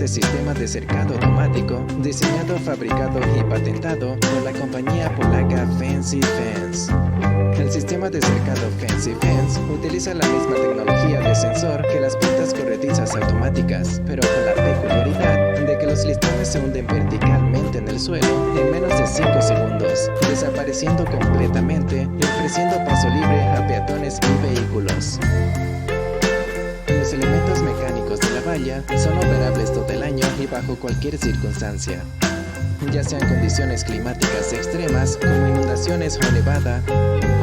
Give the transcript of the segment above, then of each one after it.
este sistema de cercado automático, diseñado, fabricado y patentado por la compañía polaca Fancy Fence. El sistema de cercado Fancy Fence utiliza la misma tecnología de sensor que las puertas corredizas automáticas, pero con la peculiaridad de que los listones se hunden verticalmente en el suelo en menos de 5 segundos, desapareciendo completamente y ofreciendo paso libre a peatones y vehículos. Los elementos mecánicos de la valla son operables todo el año y bajo cualquier circunstancia, ya sean condiciones climáticas extremas como inundaciones o nevada,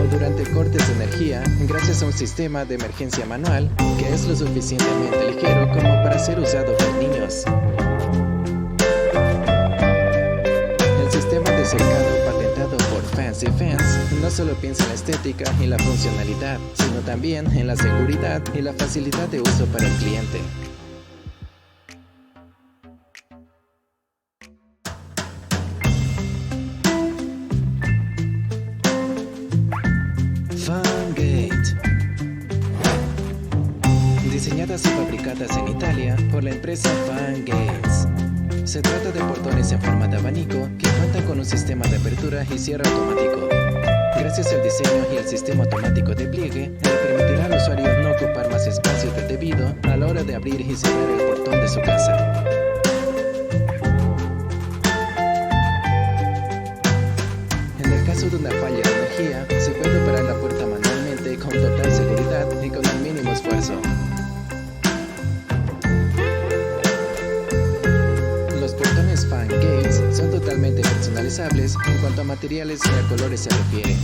o durante cortes de energía, gracias a un sistema de emergencia manual que es lo suficientemente ligero como para ser usado por niños. El sistema de cercado patentado por Fancy Fence no solo piensa en la estética y la funcionalidad, sino también en la seguridad y la facilidad de uso para el cliente. Diseñadas y fabricadas en Italia por la empresa Fan Gates. Se trata de portones en forma de abanico que cuentan con un sistema de apertura y cierre automático. Gracias al diseño y al sistema automático de pliegue, le permitirá al usuario no ocupar más espacio del debido a la hora de abrir y cerrar el portón de su casa. En el caso de una falla de energía, se puede operar la puerta manualmente con total seguridad y con el mínimo esfuerzo. Fan Gates son totalmente personalizables en cuanto a materiales y a colores se refiere.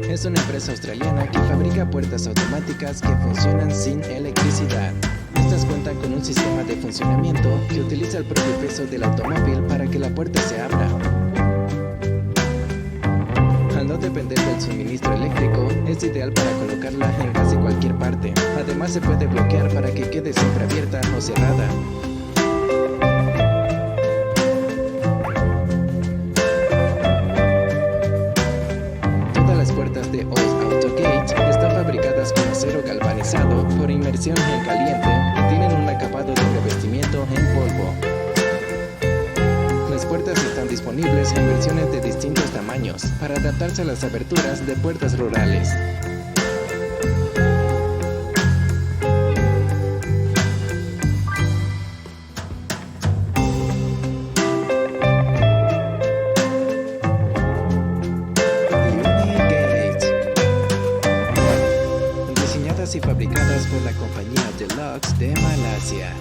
Es una empresa australiana que fabrica puertas automáticas que funcionan sin electricidad. Estas cuentan con un sistema de funcionamiento que utiliza el propio peso del automóvil para que la puerta se abra. Al no depender del suministro eléctrico, es ideal para colocarla en casi cualquier parte. Además, se puede bloquear para que quede siempre abierta o cerrada. De AutoGate están fabricadas con acero galvanizado por inmersión en caliente y tienen un acabado de revestimiento en polvo. Las puertas están disponibles en versiones de distintos tamaños para adaptarse a las aberturas de puertas rurales. Y fabricadas por la compañía Deluxe de Malasia.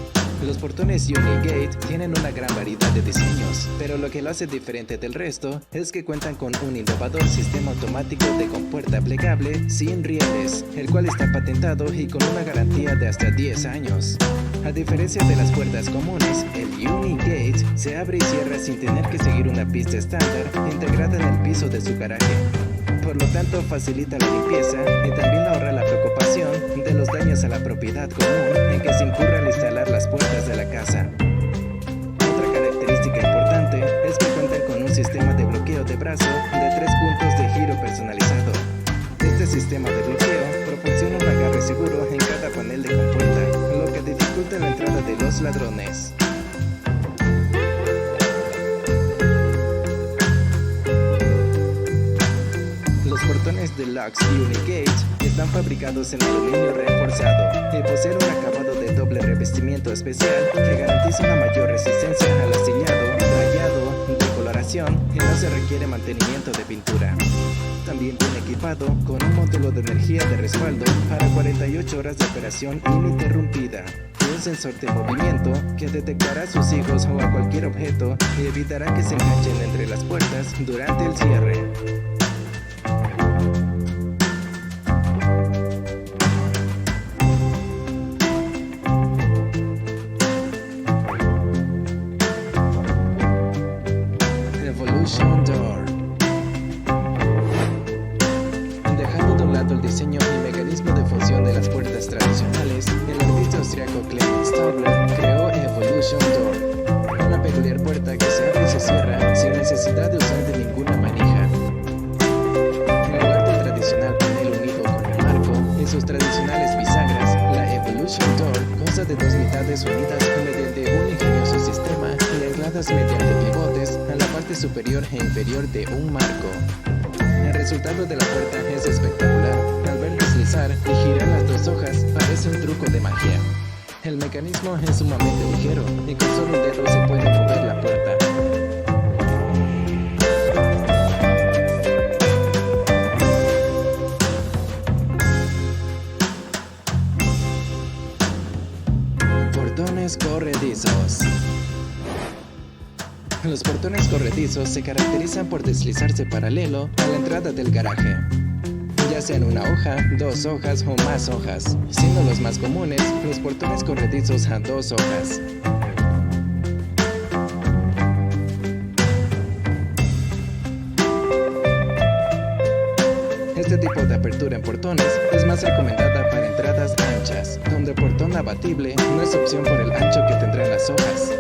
Los portones Unigate tienen una gran variedad de diseños, pero lo que lo hace diferente del resto es que cuentan con un innovador sistema automático de compuerta plegable sin rieles, el cual está patentado y con una garantía de hasta 10 años. A diferencia de las puertas comunes, el Unigate se abre y cierra sin tener que seguir una pista estándar integrada en el piso de su garaje. Por lo tanto, facilita la limpieza y también ahorra la preocupación de los daños a la propiedad común en que se incurre al instalar las puertas de la casa. Otra característica importante es que cuentan con un sistema de bloqueo de brazo de 3 puntos de giro personalizado. Este sistema de bloqueo proporciona un agarre seguro en cada panel de compuerta, lo que dificulta la entrada de los ladrones. Los portones Deluxe Unigate están fabricados en aluminio reforzado y poseen un acabado de doble revestimiento especial que garantiza una mayor resistencia al astillado, rayado, decoloración y no se requiere mantenimiento de pintura. También viene equipado con un módulo de energía de respaldo para 48 horas de operación ininterrumpida y un sensor de movimiento que detectará a sus hijos o a cualquier objeto y evitará que se enganchen entre las puertas durante el cierre. Door. Fowler creó Evolution Door, una peculiar puerta que se abre y se cierra sin necesidad de usar de ninguna manija. En lugar del tradicional panel unido con el marco y sus tradicionales bisagras, la Evolution Door consta de dos mitades unidas mediante un ingenioso sistema y ancladas mediante pivotes a la parte superior e inferior de un marco. El resultado de la puerta es espectacular. Al ver deslizar y girar las dos hojas parece un truco de magia. El mecanismo es sumamente ligero y con solo un dedo se puede mover la puerta. Portones corredizos. Los portones corredizos se caracterizan por deslizarse paralelo a la entrada del garaje, ya sean una hoja, dos hojas o más hojas, siendo los más comunes los portones corredizos a dos hojas. Este tipo de apertura en portones es más recomendada para entradas anchas, donde el portón abatible no es opción por el ancho que tendrán las hojas.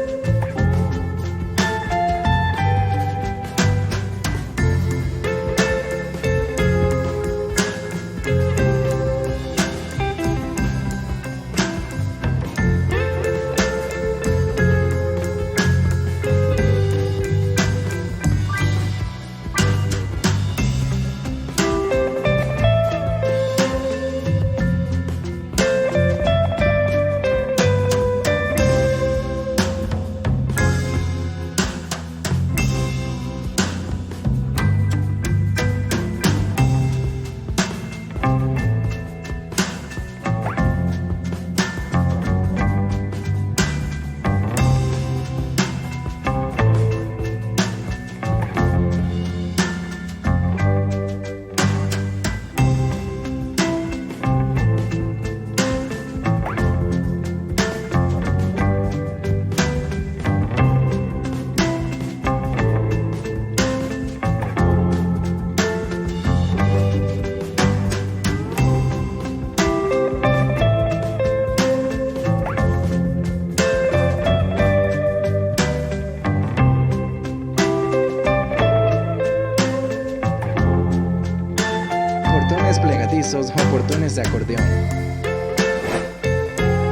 Plegadizos o portones de acordeón.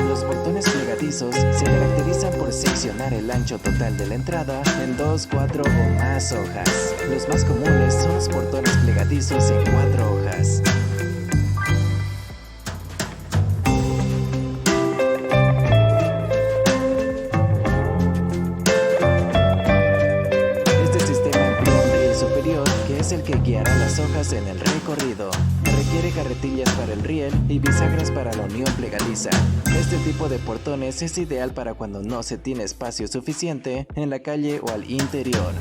Los portones plegadizos se caracterizan por seccionar el ancho total de la entrada en 2, 4 o más hojas. Los más comunes son los portones plegadizos en 4 hojas. Este sistema emplea un riel superior que es el que guiará las hojas en el recorrido. Requiere carretillas para el riel y bisagras para la unión plegadiza. Este tipo de portones es ideal para cuando no se tiene espacio suficiente en la calle o al interior.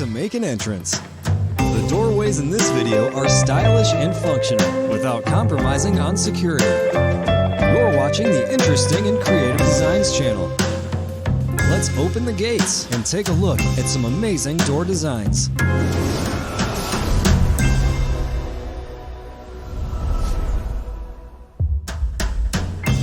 to make an entrance. The doorways in this video are stylish and functional without compromising on security. You're watching the Interesting and Creative Designs channel. Let's open the gates and take a look at some amazing door designs.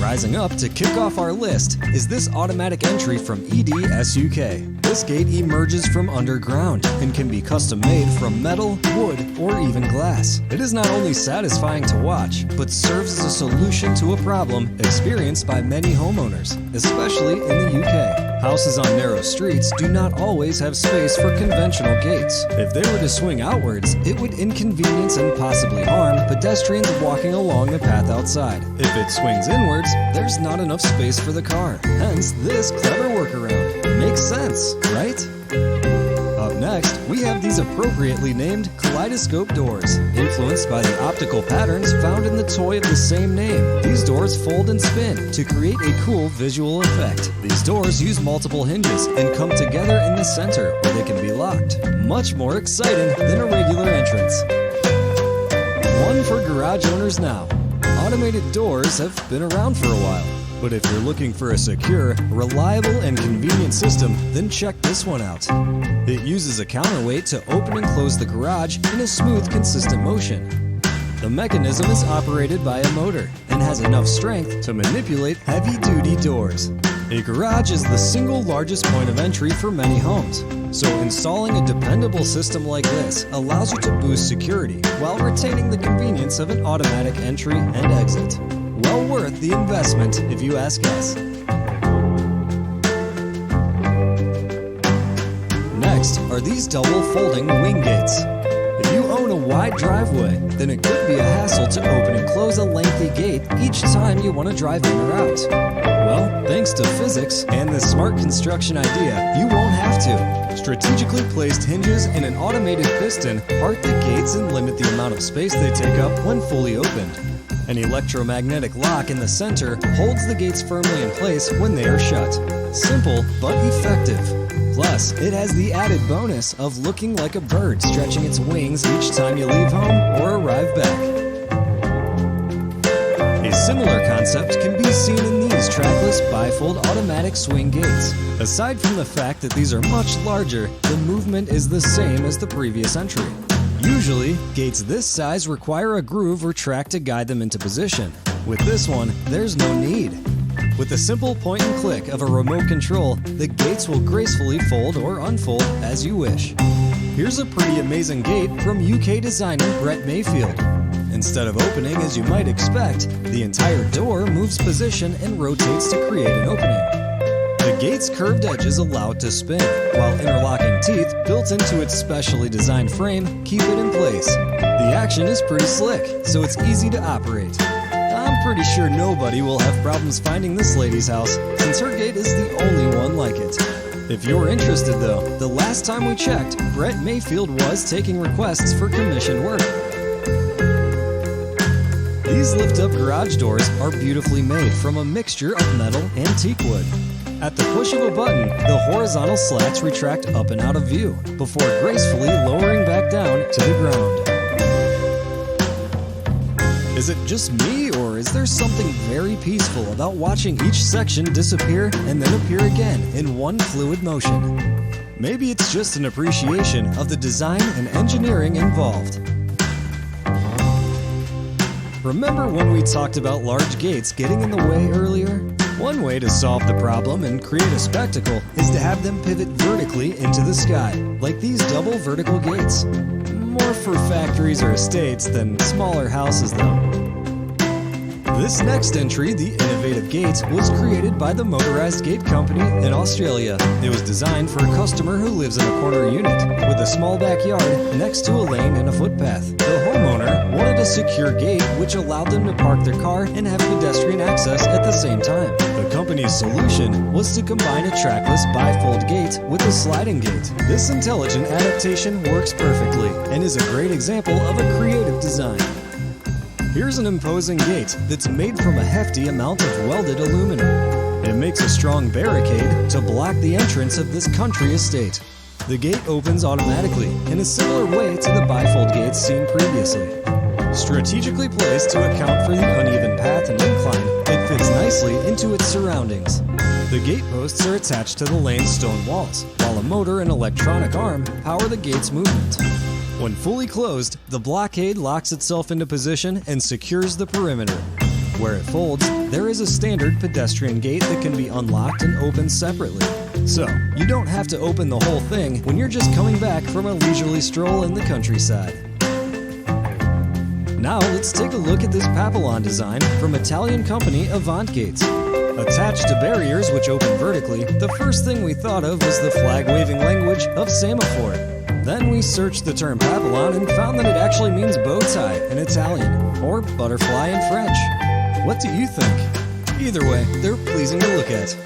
Rising up to kick off our list is this automatic entry from EDSUK. This gate emerges from underground and can be custom made from metal, wood, or even glass. It is not only satisfying to watch, but serves as a solution to a problem experienced by many homeowners, especially in the UK. Houses on narrow streets do not always have space for conventional gates. If they were to swing outwards, it would inconvenience and possibly harm pedestrians walking along the path outside. If it swings inwards, there's not enough space for the car. Hence, this clever workaround. Makes sense, right? Up next, we have these appropriately named kaleidoscope doors, influenced by the optical patterns found in the toy of the same name. These doors fold and spin to create a cool visual effect. These doors use multiple hinges and come together in the center where they can be locked. Much more exciting than a regular entrance. One for garage owners now. Automated doors have been around for a while, but if you're looking for a secure, reliable, and convenient system, then check this one out. It uses a counterweight to open and close the garage in a smooth, consistent motion. The mechanism is operated by a motor and has enough strength to manipulate heavy-duty doors. A garage is the single largest point of entry for many homes, so installing a dependable system like this allows you to boost security while retaining the convenience of an automatic entry and exit. Well worth the investment if you ask us. Next are these double folding wing gates. If you own a wide driveway, then it could be a hassle to open and close a lengthy gate each time you want to drive in or out. Well, thanks to physics and this smart construction idea, you won't have to. Strategically placed hinges and an automated piston part the gates and limit the amount of space they take up when fully opened. An electromagnetic lock in the center holds the gates firmly in place when they are shut. Simple but effective. Plus, it has the added bonus of looking like a bird stretching its wings each time you leave home or arrive back. A similar concept can be seen in these trackless bifold automatic swing gates. Aside from the fact that these are much larger, the movement is the same as the previous entry. Usually, gates this size require a groove or track to guide them into position. With this one, there's no need. With a simple point and click of a remote control, the gates will gracefully fold or unfold as you wish. Here's a pretty amazing gate from UK designer Brett Mayfield. Instead of opening as you might expect, the entire door moves position and rotates to create an opening. The gate's curved edges allow it to spin, while interlocking teeth built into its specially designed frame keep it in place. The action is pretty slick, so it's easy to operate. I'm pretty sure nobody will have problems finding this lady's house, since her gate is the only one like it. If you're interested though, the last time we checked, Brett Mayfield was taking requests for commission work. These lift-up garage doors are beautifully made from a mixture of metal and teak wood. At the push of a button, the horizontal slats retract up and out of view, before gracefully lowering back down to the ground. Is it just me, or is there something very peaceful about watching each section disappear and then appear again in one fluid motion? Maybe it's just an appreciation of the design and engineering involved. Remember when we talked about large gates getting in the way earlier? One way to solve the problem and create a spectacle is to have them pivot vertically into the sky, like these double vertical gates. More for factories or estates than smaller houses though. This next entry, the innovative gate, was created by the Motorized Gate Company in Australia. It was designed for a customer who lives in a corner unit with a small backyard next to a lane and a footpath. The homeowner wanted a secure gate which allowed them to park their car and have pedestrian access at the same time. The company's solution was to combine a trackless bifold gate with a sliding gate. This intelligent adaptation works perfectly and is a great example of a creative design. Here's an imposing gate that's made from a hefty amount of welded aluminum. It makes a strong barricade to block the entrance of this country estate. The gate opens automatically in a similar way to the bifold gates seen previously. Strategically placed to account for the uneven path and incline, it fits nicely into its surroundings. The gate posts are attached to the lane's stone walls, while a motor and electronic arm power the gate's movement. When fully closed, the blockade locks itself into position and secures the perimeter. Where it folds, there is a standard pedestrian gate that can be unlocked and opened separately. So, you don't have to open the whole thing when you're just coming back from a leisurely stroll in the countryside. Now let's take a look at this Papillon design from Italian company Avant Gates. Attached to barriers which open vertically, the first thing we thought of was the flag-waving language of semaphore. Then we searched the term Papillon and found that it actually means bow tie in Italian, or butterfly in French. What do you think? Either way, they're pleasing to look at.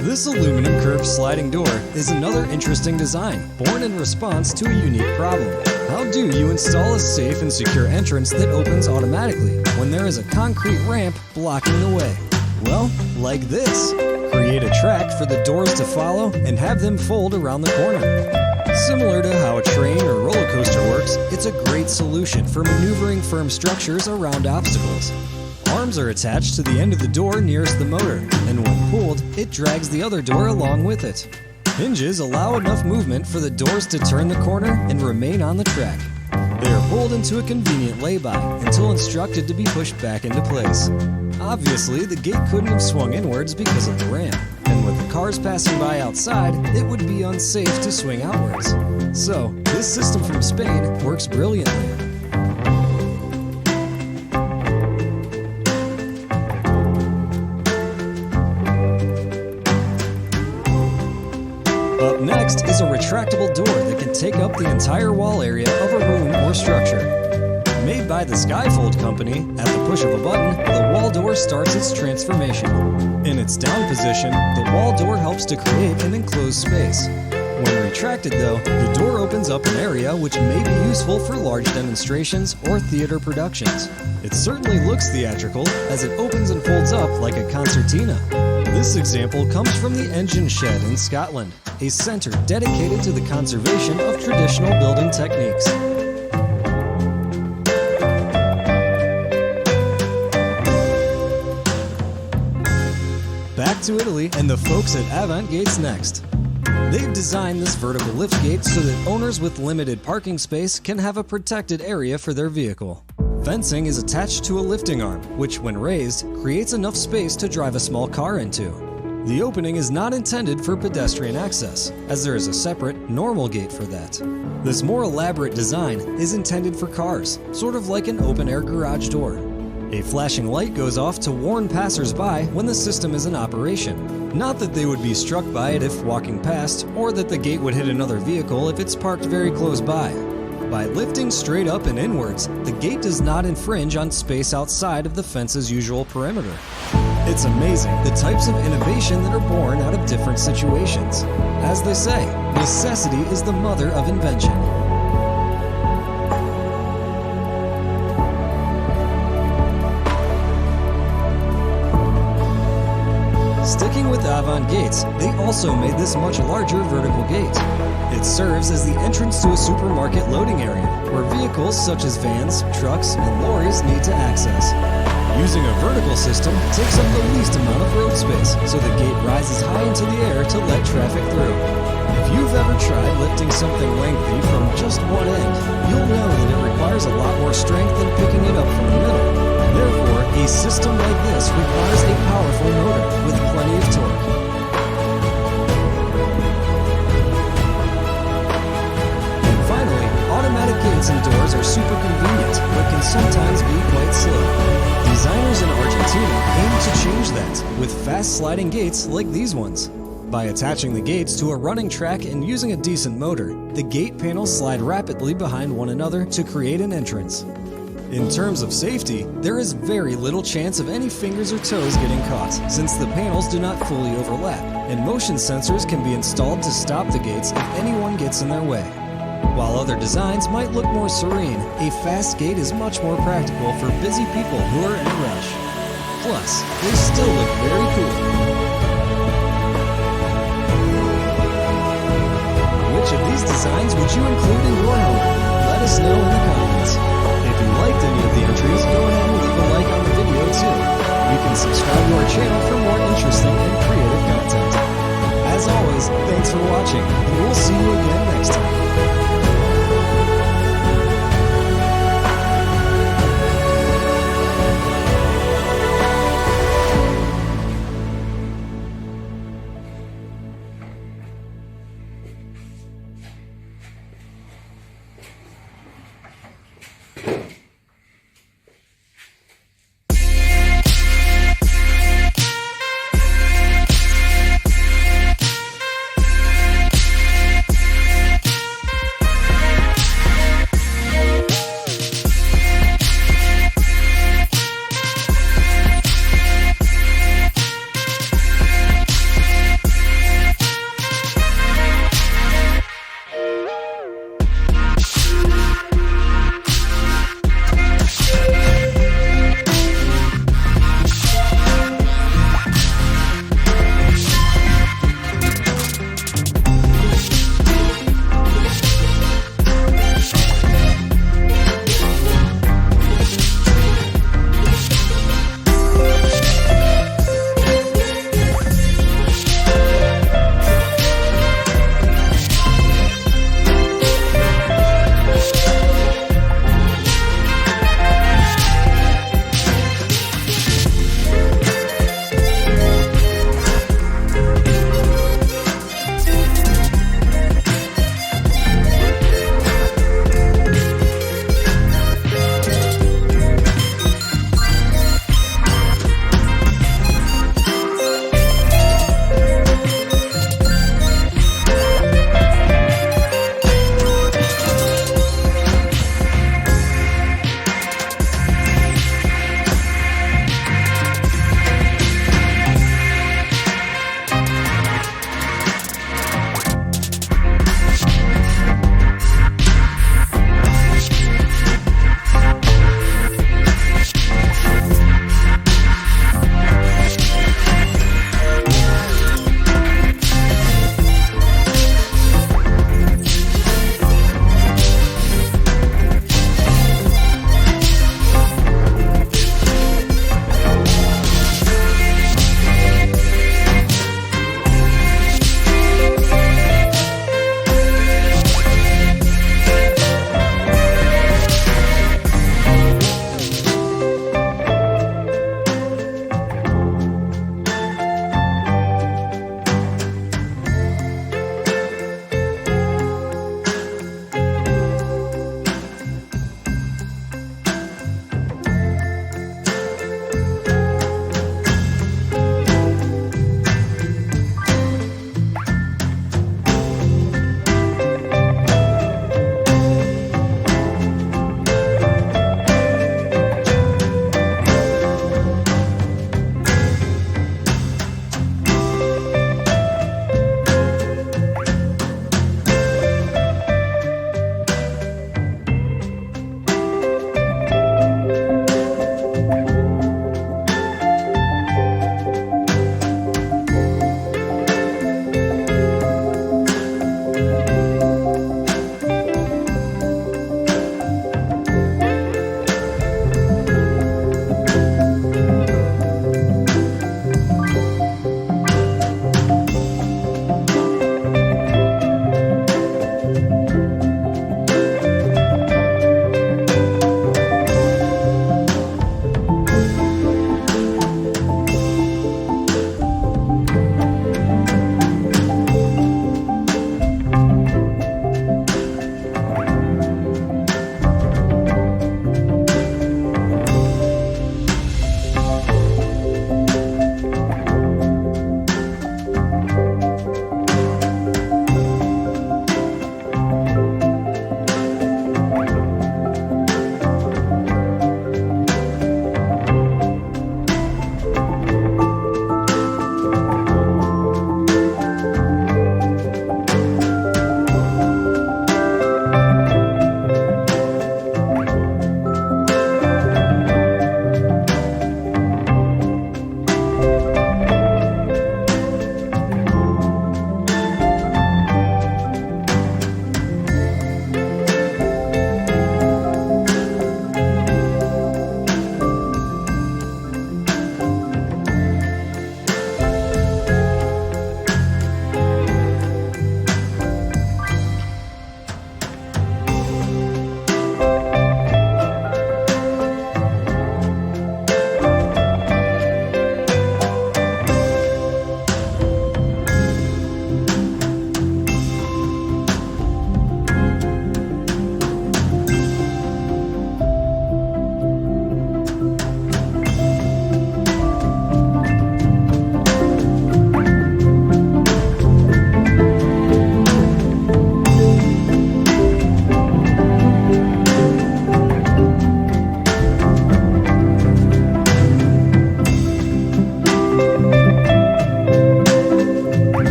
This aluminum curved sliding door is another interesting design, born in response to a unique problem. How do you install a safe and secure entrance that opens automatically when there is a concrete ramp blocking the way? Well, like this. Create a track for the doors to follow and have them fold around the corner. Similar to how a train or roller coaster works, it's a great solution for maneuvering firm structures around obstacles. Arms are attached to the end of the door nearest the motor, and when pulled, it drags the other door along with it. Hinges allow enough movement for the doors to turn the corner and remain on the track. They are pulled into a convenient lay-by until instructed to be pushed back into place. Obviously, the gate couldn't have swung inwards because of the ramp, and with the cars passing by outside, it would be unsafe to swing outwards. So, this system from Spain works brilliantly. Up next is a retractable door that can take up the entire wall area of a room or structure. Made by the Skyfold company, at the push of a button, the wall door starts its transformation. In its down position, the wall door helps to create an enclosed space. When retracted though, the door opens up an area which may be useful for large demonstrations or theater productions. It certainly looks theatrical as it opens and folds up like a concertina. This example comes from the Engine Shed in Scotland, a centre dedicated to the conservation of traditional building techniques. Back to Italy and the folks at Avant Gates next. They've designed this vertical lift gate so that owners with limited parking space can have a protected area for their vehicle. Fencing is attached to a lifting arm, which when raised, creates enough space to drive a small car into. The opening is not intended for pedestrian access, as there is a separate, normal gate for that. This more elaborate design is intended for cars, sort of like an open-air garage door. A flashing light goes off to warn passers-by when the system is in operation. Not that they would be struck by it if walking past, or that the gate would hit another vehicle if it's parked very close by. By lifting straight up and inwards, the gate does not infringe on space outside of the fence's usual perimeter. It's amazing the types of innovation that are born out of different situations. As they say, necessity is the mother of invention. Sticking with Avant Gates, they also made this much larger vertical gate. It serves as the entrance to a supermarket loading area, where vehicles such as vans, trucks, and lorries need to access. Using a vertical system takes up the least amount of road space, so the gate rises high into the air to let traffic through. If you've ever tried lifting something lengthy from just one end, you'll know that it requires a lot more strength than picking it up from the middle. Therefore, a system like this requires a powerful motor with plenty of torque. And finally, automatic gates and doors are super convenient, but can sometimes be quite slow. Designers in Argentina aim to change that with fast sliding gates like these ones. By attaching the gates to a running track and using a decent motor, the gate panels slide rapidly behind one another to create an entrance. In terms of safety, there is very little chance of any fingers or toes getting caught, since the panels do not fully overlap, and motion sensors can be installed to stop the gates if anyone gets in their way. While other designs might look more serene, a fast gate is much more practical for busy people who are in a rush. Plus, they still look very cool. designs would you include in your home? Let us know in the comments. If you liked any of the entries, go ahead and leave a like on the video too. You can subscribe to our channel for more interesting and creative content. As always, thanks for watching, and we'll see you again next time.